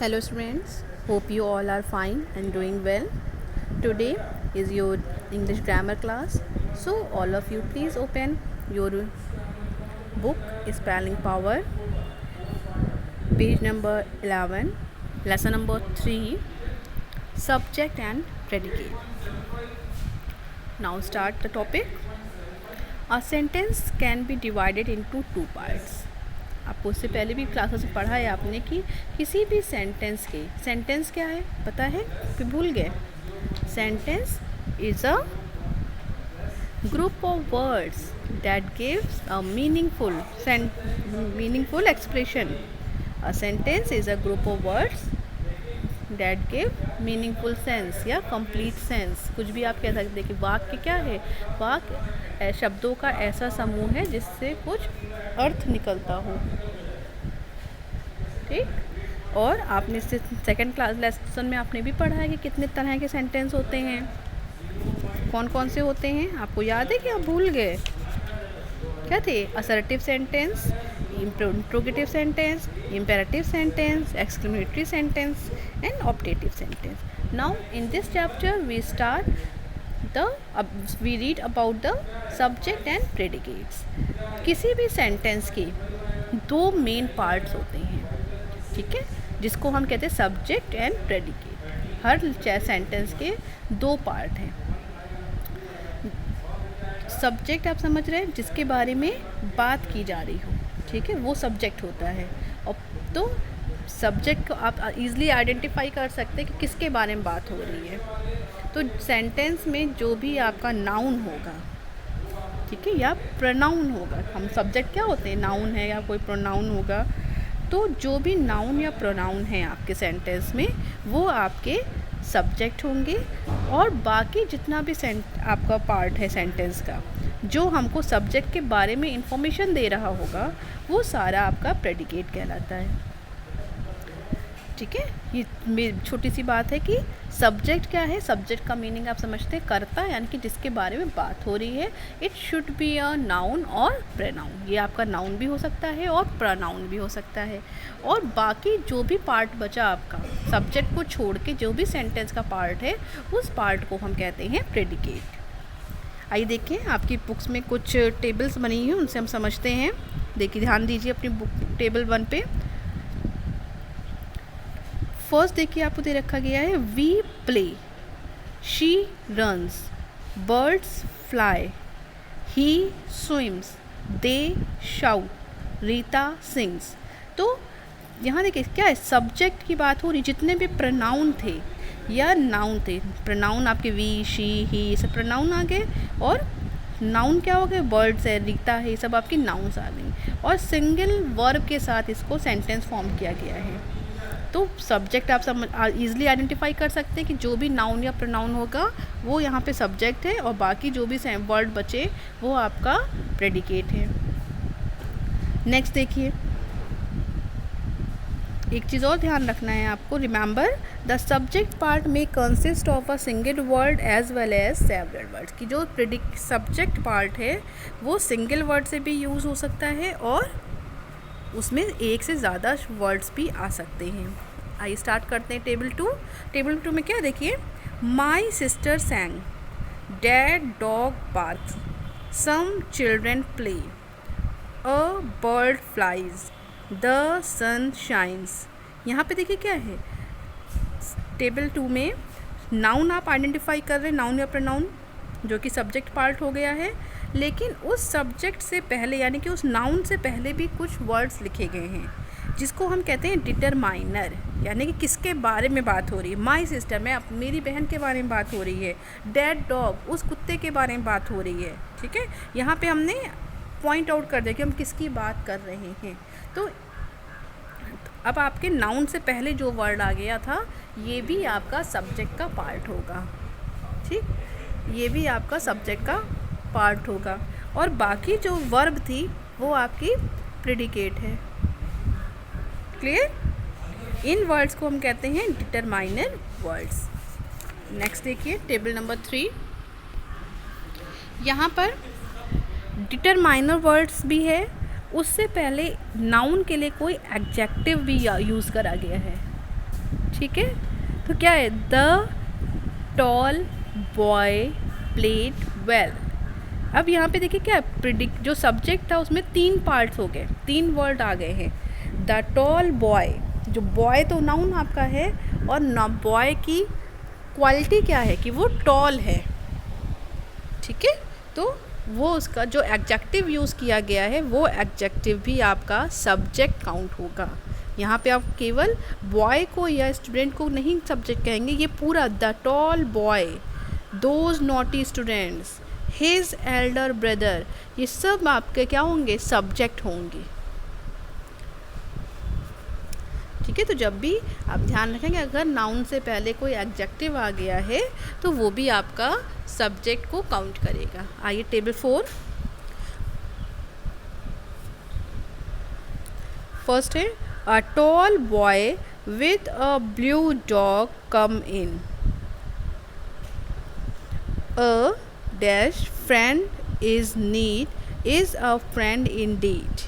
Hello students, hope you all are fine and doing well. Today is your English grammar class. So all of you please open your book Spelling Power, page number 11, lesson number 3, subject and predicate. Now start the topic. A sentence can be divided into two parts. आपको उससे पहले भी classes में पढ़ा है आपने कि किसी भी सेंटेंस क्या है पता है फिर भूल गए. Sentence is a group of words that gives a meaningful expression. A sentence is a group of words that give meaningful sense या कंप्लीट सेंस. कुछ भी आप कह सकते हैं कि वाक्य क्या है. वाक्य शब्दों का ऐसा समूह है जिससे कुछ अर्थ निकलता हो. ठीक. और आपने सेकंड क्लास लेसन में आपने भी पढ़ा है कि कितने तरह के सेंटेंस होते हैं, कौन कौन से होते हैं. आपको याद है कि आप भूल गए. क्या थे? Assertive sentence, interrogative sentence, imperative sentence, exclamatory sentence and optative sentence. Now in this chapter we read about the subject and predicates. किसी भी सेंटेंस के दो मेन पार्ट्स होते हैं, ठीक है, जिसको हम कहते हैं subject and predicate. Her sentence के दो पार्ट हैं. सब्जेक्ट आप समझ रहे हैं, जिसके बारे में बात की जा रही हो, ठीक है, वो सब्जेक्ट होता है. और तो सब्जेक्ट को आप इजीली आइडेंटिफाई कर सकते हैं कि किसके बारे में बात हो रही है. तो सेंटेंस में जो भी आपका नाउन होगा, ठीक है, या प्रोनाउन होगा. हम सब्जेक्ट क्या होते हैं, नाउन है या कोई प्रोनाउन होगा. तो जो भी नाउन या प्रोनाउन है आपके सेंटेंस में वो आपके सब्जेक्ट होंगे. और बाकी जितना भी आपका पार्ट है सेंटेंस का जो हमको सब्जेक्ट के बारे में इंफॉर्मेशन दे रहा होगा वो सारा आपका प्रेडिकेट कहलाता है. ठीक है. ये छोटी सी बात है कि सब्जेक्ट क्या है. सब्जेक्ट का मीनिंग आप समझते हैं कर्ता, यानी कि जिसके बारे में बात हो रही है. It should be a noun और प्रोनाउन. ये आपका नाउन भी हो सकता है और प्रोनाउन भी हो सकता है. और बाकी जो भी पार्ट बचा आपका सब्जेक्ट को छोड़ के जो भी सेंटेंस का पार्ट है उस पार्ट को हम कहते हैं प्रेडिकेट. आइए देखिए, आपकी बुक्स में कुछ टेबल्स बनी हुई हैं, उनसे हम समझते हैं. देखिए, ध्यान दीजिए अपनी बुक टेबल 1 पे. फर्स्ट देखिए आपको दे रखा गया है we play, she runs, birds fly, he swims, they shout, Rita sings. तो यहाँ देखिए क्या है, सब्जेक्ट की बात हो रही. जितने भी प्रोनाउन थे या नाउन थे, प्रोनाउन आपके वी, शी, ही, सब प्रोनाउन आ गए. और नाउन क्या हो गए, बर्ड्स है, रीता है, ये सब आपकी नाउन्स आ गई. और सिंगल वर्ब के साथ इसको सेंटेंस फॉर्म किया गया है. तो सब्जेक्ट आप ईजिली आइडेंटिफाई कर सकते हैं कि जो भी नाउन या प्रोनाउन होगा वो यहाँ पे सब्जेक्ट है और बाकी जो भी वर्ड बचे वो आपका प्रेडिकेट है. नेक्स्ट देखिए, एक चीज़ और ध्यान रखना है आपको. रिमेंबर द सब्जेक्ट पार्ट में consist of a single word as well as several words. की जो सब्जेक्ट पार्ट है वो सिंगल वर्ड से भी यूज़ हो सकता है और उसमें एक से ज़्यादा वर्ड्स भी आ सकते हैं. आइए स्टार्ट करते हैं टेबल 2. टेबल 2 में क्या देखिए, my sister sang, the dog barks, some children play, a bird flies, the sun shines. यहाँ पे देखिए क्या है, टेबल 2 में नाउन आप आइडेंटिफाई कर रहे हैं, नाउन या प्रोनाउन, जो कि सब्जेक्ट पार्ट हो गया है. लेकिन उस सब्जेक्ट से पहले यानी कि उस नाउन से पहले भी कुछ वर्ड्स लिखे गए हैं जिसको हम कहते हैं डिटरमाइनर. यानी कि किसके बारे में बात हो रही है. माई सिस्टर में मेरी बहन के बारे में बात हो रही है. डैड डॉग उस कुत्ते के बारे में बात हो रही है. ठीक है. यहाँ पे हमने पॉइंट आउट कर दिया कि हम किसकी बात कर रहे हैं. तो अब आपके नाउन से पहले जो वर्ड आ गया था ये भी आपका सब्जेक्ट का पार्ट होगा. ठीक. ये भी आपका सब्जेक्ट का पार्ट होगा. और बाकी जो वर्ब थी वो आपकी प्रेडिकेट है. क्लियर. इन वर्ड्स को हम कहते हैं डिटरमाइनर वर्ड्स. नेक्स्ट देखिए टेबल नंबर 3. यहाँ पर डिटरमाइनर वर्ड्स भी है उससे पहले नाउन के लिए कोई एडजेक्टिव भी यूज़ करा गया है। ठीक है, तो क्या है, the tall boy played well. अब यहाँ पे देखिए क्या है, प्रिडिक्ट जो सब्जेक्ट था उसमें 3 पार्ट्स हो गए, 3 वर्ड आ गए हैं। द टॉल बॉय, जो बॉय तो नाउन आपका है, और ना बॉय की क्वालिटी क्या है कि वो टॉल है, ठीक है। तो वो उसका जो एडजेक्टिव यूज़ किया गया है वो एडजेक्टिव भी आपका सब्जेक्ट काउंट होगा। यहाँ पे आप केवल बॉय को या स्टूडेंट को नहीं सब्जेक्ट कहेंगे, ये पूरा the tall boy, those naughty students, his Elder brother, ये सब आपके क्या होंगे, सब्जेक्ट होंगे, ठीक है। तो जब भी आप ध्यान रखेंगे अगर नाउन से पहले कोई एडजेक्टिव आ गया है तो वो भी आपका सब्जेक्ट को काउंट करेगा। आइए टेबल 4, फर्स्ट है a tall boy with a blue dog come in, a dash friend is need is a friend Indeed,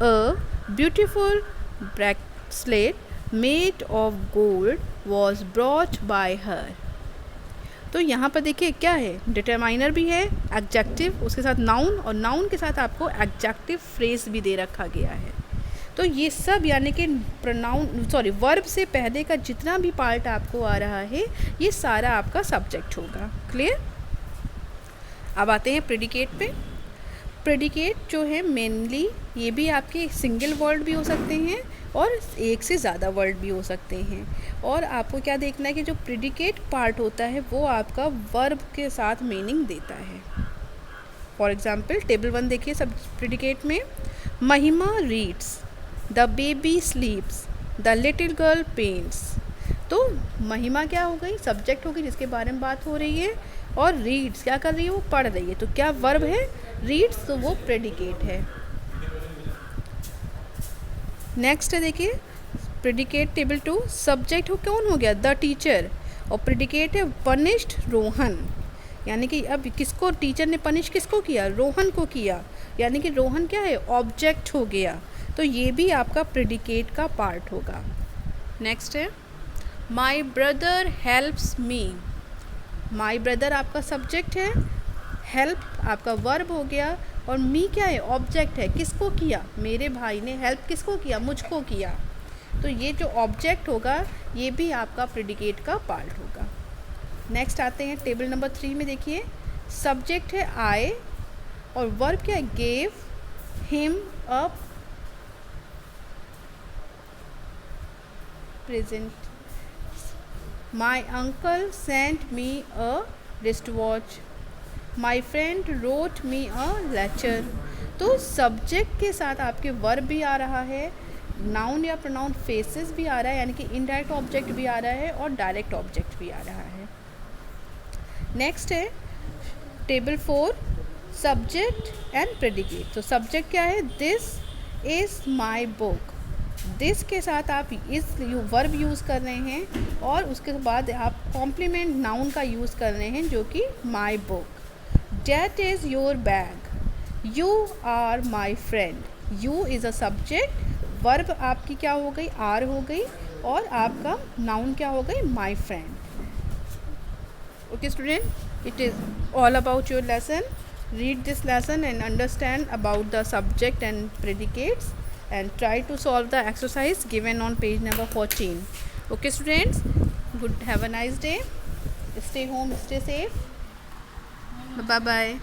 a beautiful bracelet made of gold was brought by हर। तो यहाँ पर देखिए क्या है, डिटरमाइनर भी है, एडजेक्टिव उसके साथ नाउन, और नाउन के साथ आपको एडजेक्टिव फ्रेज भी दे रखा गया है। तो ये सब यानी कि वर्ब से पहले का जितना भी पार्ट आपको आ रहा है ये सारा आपका सब्जेक्ट होगा। क्लियर। अब आते हैं प्रेडिकेट पे। प्रेडिकेट जो है मेनली ये भी आपके सिंगल वर्ड भी हो सकते हैं और एक से ज़्यादा वर्ड भी हो सकते हैं, और आपको क्या देखना है कि जो प्रेडिकेट पार्ट होता है वो आपका वर्ब के साथ मीनिंग देता है। फॉर एग्जांपल टेबल 1 देखिए, सब प्रेडिकेट में महिमा reads, the baby स्लीप्स, the little girl paints. तो महिमा क्या हो गई, सब्जेक्ट हो गई जिसके बारे में बात हो रही है, और रीड्स क्या कर रही है, वो पढ़ रही है, तो क्या वर्ब है, रीड्स, तो वो प्रेडिकेट है। नेक्स्ट है देखिए प्रेडिकेट टेबल 2, सब्जेक्ट हो कौन हो गया, द टीचर, और प्रेडिकेट है पनिश्ड रोहन, यानी कि अब किसको टीचर ने पनिश किसको किया, रोहन को किया, यानी कि रोहन क्या है, ऑब्जेक्ट हो गया, तो ये भी आपका प्रेडिकेट का पार्ट होगा। नेक्स्ट है my brother helps me, my brother आपका सब्जेक्ट है, हेल्प आपका वर्ब हो गया, और मी क्या है, ऑब्जेक्ट है, किसको किया, मेरे भाई ने हेल्प किसको किया, मुझको किया, तो ये जो ऑब्जेक्ट होगा ये भी आपका प्रेडिकेट का पार्ट होगा। नेक्स्ट आते हैं टेबल नंबर 3 में देखिए, सब्जेक्ट है आई, और वर्ब क्या है, gave him a present, my uncle sent me a wrist watch, my friend wrote me a letter. तो सब्जेक्ट के साथ आपके वर्ब भी आ रहा है, नाउन या प्रोनाउन फेसेस भी आ रहा है, यानी कि इनडायरेक्ट ऑब्जेक्ट भी आ रहा है और डायरेक्ट ऑब्जेक्ट भी आ रहा है। नेक्स्ट है टेबल 4, सब्जेक्ट एंड प्रेडिकेट। तो सब्जेक्ट क्या है, this is my book, this के साथ आप इस वर्ब यूज़ कर रहे हैं, और उसके बाद आप कॉम्प्लीमेंट नाउन का यूज़ कर रहे हैं जो कि my book, that is your bag, you are my friend, you is a subject, verb आपकी क्या हो गई, आर हो गई, और आपका नाउन क्या हो गई, my friend. Okay student, it is all about your lesson. Read this lesson and understand about the subject and predicates, and try to solve the exercise given on page number 14. Okay students, good, have a nice day, stay home, stay safe, bye bye.